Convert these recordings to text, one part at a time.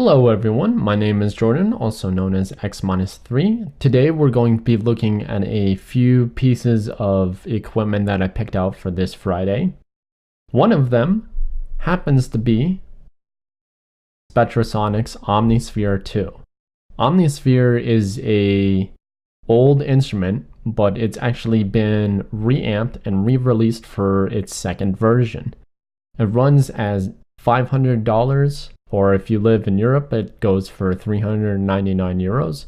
Hello everyone, my name is Jordan, also known as X-3. Today we're going to be looking at a few pieces of equipment that I picked out for this Friday. One of them happens to be SupaStars Omnisphere 2. Omnisphere is a old instrument, but it's actually been reamped and re-released for its second version. It runs as $500, or if you live in Europe, it goes for 399 euros.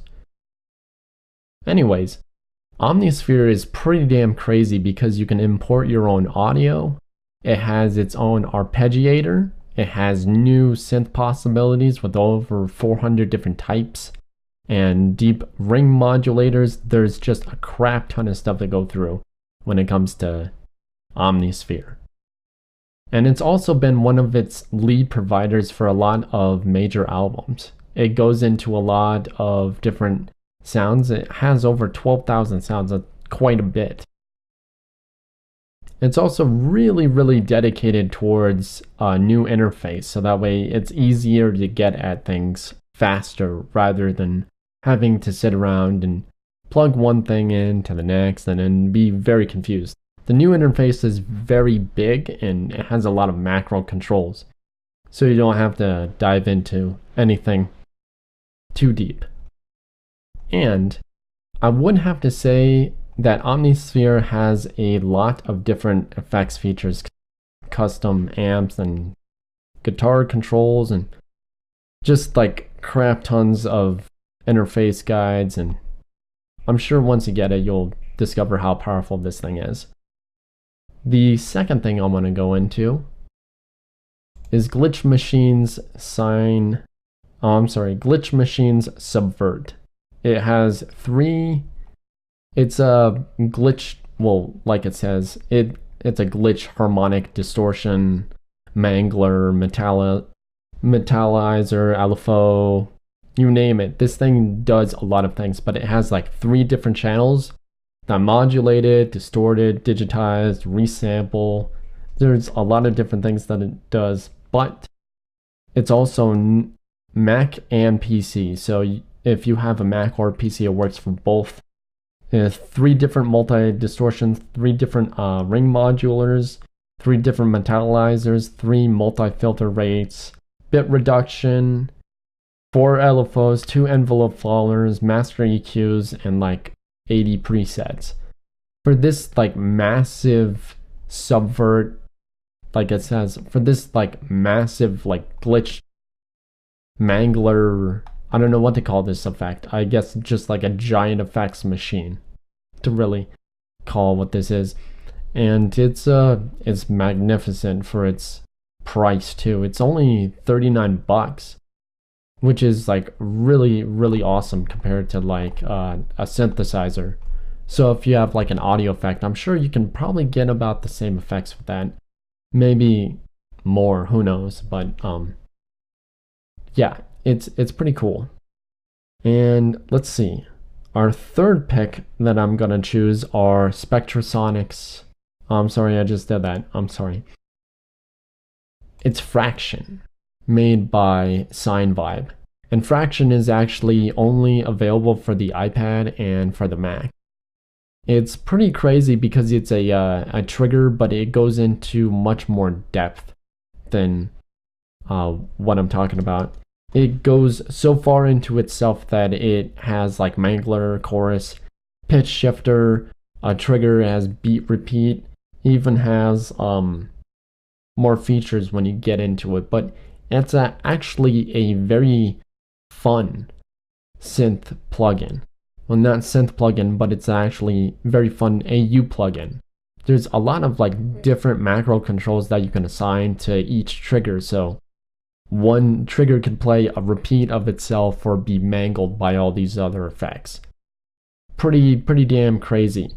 Anyways, Omnisphere is pretty damn crazy because you can import your own audio. It has its own arpeggiator. It has new synth possibilities with over 400 different types and deep ring modulators. There's just a crap ton of stuff to go through when it comes to Omnisphere. And it's also been one of its lead providers for a lot of major albums. It goes into a lot of different sounds. It has over 12,000 sounds, quite a bit. It's also really dedicated towards a new interface, so that way it's easier to get at things faster rather than having to sit around and plug one thing into the next and then be very confused. The new interface is very big and it has a lot of macro controls, so you don't have to dive into anything too deep. And I would have to say that Omnisphere has a lot of different effects features, custom amps and guitar controls, and just like crap tons of interface guides, and I'm sure once you get it, you'll discover how powerful this thing is. The second thing I want to go into is GlitchMasters Subvert. It has it's a glitch, well, like it says, it's a glitch harmonic distortion, mangler, metallizer, LFO, you name it. This thing does a lot of things, but it has like 3 different channels. Modulated, distorted, digitized, resample. There's a lot of different things that it does, but it's also Mac and PC. So if you have a Mac or a PC, it works for both. It has 3 different multi-distortions, 3 different ring modulars, 3 different metallizers, 3 multi-filter rates, bit reduction, 4 LFOs, 2 envelope followers, master EQs, and like 80 presets. For this like massive subvert, like it says, for this like massive like glitch mangler, I don't know what to call this effect. I guess just like a giant effects machine to really call what this is. And it's magnificent for its price too. It's only 39 bucks. Which is like really awesome compared to like a synthesizer. So if you have like an audio effect, I'm sure you can probably get about the same effects with that. Maybe more, who knows, but yeah, it's pretty cool. And let's see. Our third pick that I'm gonna choose are SupaStars. I'm sorry, I just did that. I'm sorry. It's Fraction, made by Sine Vibe. And Fraction is actually only available for the iPad and for the Mac. It's pretty crazy because it's a trigger, but it goes into much more depth than what I'm talking about. It goes so far into itself that it has like mangler, chorus, pitch shifter, a trigger, has beat repeat, even has more features when you get into it, but it's actually a very fun synth plugin. Well, not synth plugin, but it's actually very fun AU plugin. There's a lot of like different macro controls that you can assign to each trigger, so one trigger can play a repeat of itself or be mangled by all these other effects. Pretty damn crazy.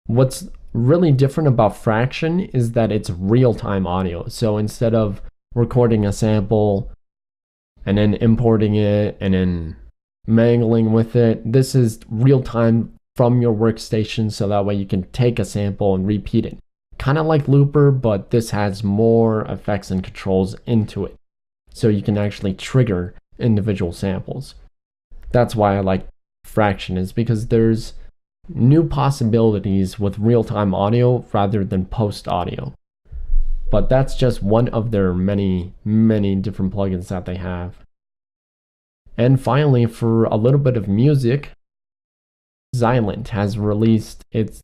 What's really different about Fraction is that it's real-time audio. So instead of recording a sample and then importing it and then mangling with it, this is real-time from your workstation, so that way you can take a sample and repeat it. Kind of like Looper, but this has more effects and controls into it. so you can actually trigger individual samples. That's why I like Fraction, is because there's new possibilities with real-time audio rather than post audio. But that's just one of their many different plugins that they have. And finally, for a little bit of music, Xilent has released his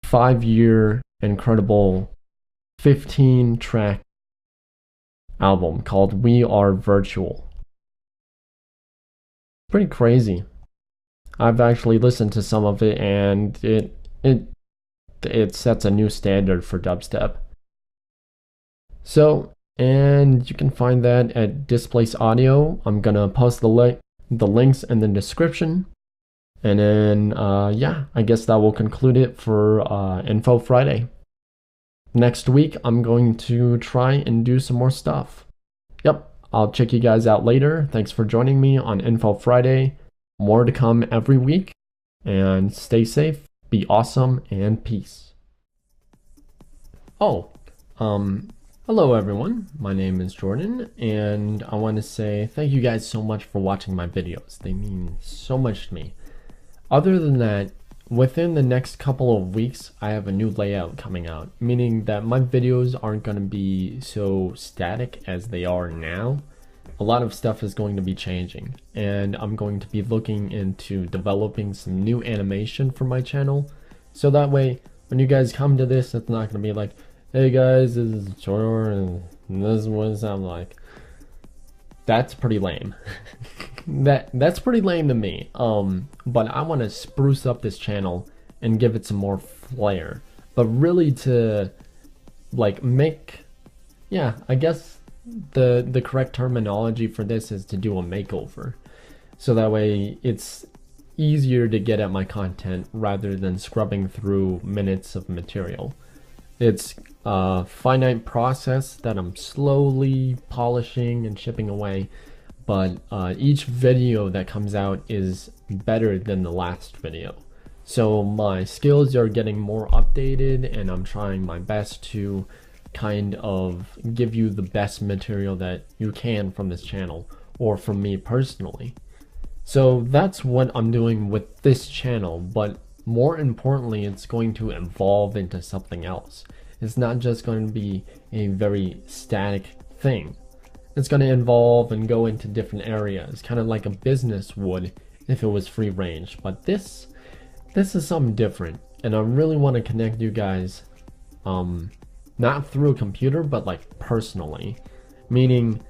5-year incredible 15-track album called We Are Virtual. Pretty crazy. I've actually listened to some of it, and it sets a new standard for dubstep. So, and you can find that at Displace Audio. I'm gonna post the links in the description. And then, yeah, I guess that will conclude it for Info Friday. Next week, I'm going to try and do some more stuff. Yep, I'll check you guys out later. Thanks for joining me on Info Friday. More to come every week. And stay safe, be awesome, and peace. Oh, hello everyone. My name is Jordan, and I want to say thank you guys so much for watching my videos. They mean so much to me. Other than that, within the next couple of weeks, I have a new layout coming out, meaning that my videos aren't going to be so static as they are now. A lot of stuff is going to be changing, and I'm going to be looking into developing some new animation for my channel, so that way when you guys come to this, it's not going to be like, hey guys, this is Jordan, and this is what it sounds like. That's pretty lame. That's pretty lame to me. But I want to spruce up this channel and give it some more flair. But really to like make, yeah, I guess the correct terminology for this is to do a makeover. So that way it's easier to get at my content rather than scrubbing through minutes of material. It's a finite process that I'm slowly polishing and chipping away, but each video that comes out is better than the last video. So my skills are getting more updated, and I'm trying my best to kind of give you the best material that you can from this channel, or from me personally. So that's what I'm doing with this channel, but more importantly, it's going to evolve into something else. It's not just going to be a very static thing. It's going to evolve and go into different areas, kind of like a business would if it was free range. But this is something different, and I really want to connect you guys, not through a computer, but like personally. Meaning,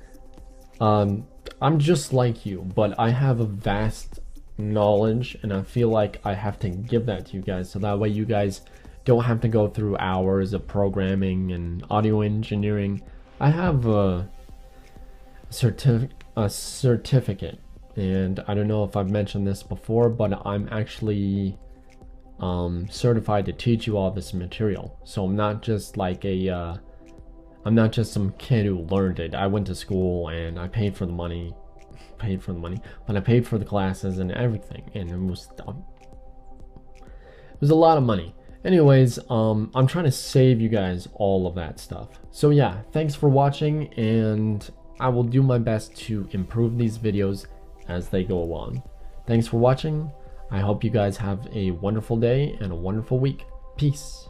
I'm just like you, but I have a vast knowledge, and I feel like I have to give that to you guys, so that way you guys don't have to go through hours of programming and audio engineering. I have a certificate, and I don't know if I've mentioned this before, but I'm actually certified to teach you all this material. So I'm not just like I'm not just some kid who learned it. I went to school and I paid for the money, but I paid for the classes and everything, and it was a lot of money. Anyways, I'm trying to save you guys all of that stuff. So yeah, thanks for watching, and I will do my best to improve these videos as they go along. Thanks for watching. I hope you guys have a wonderful day and a wonderful week. Peace.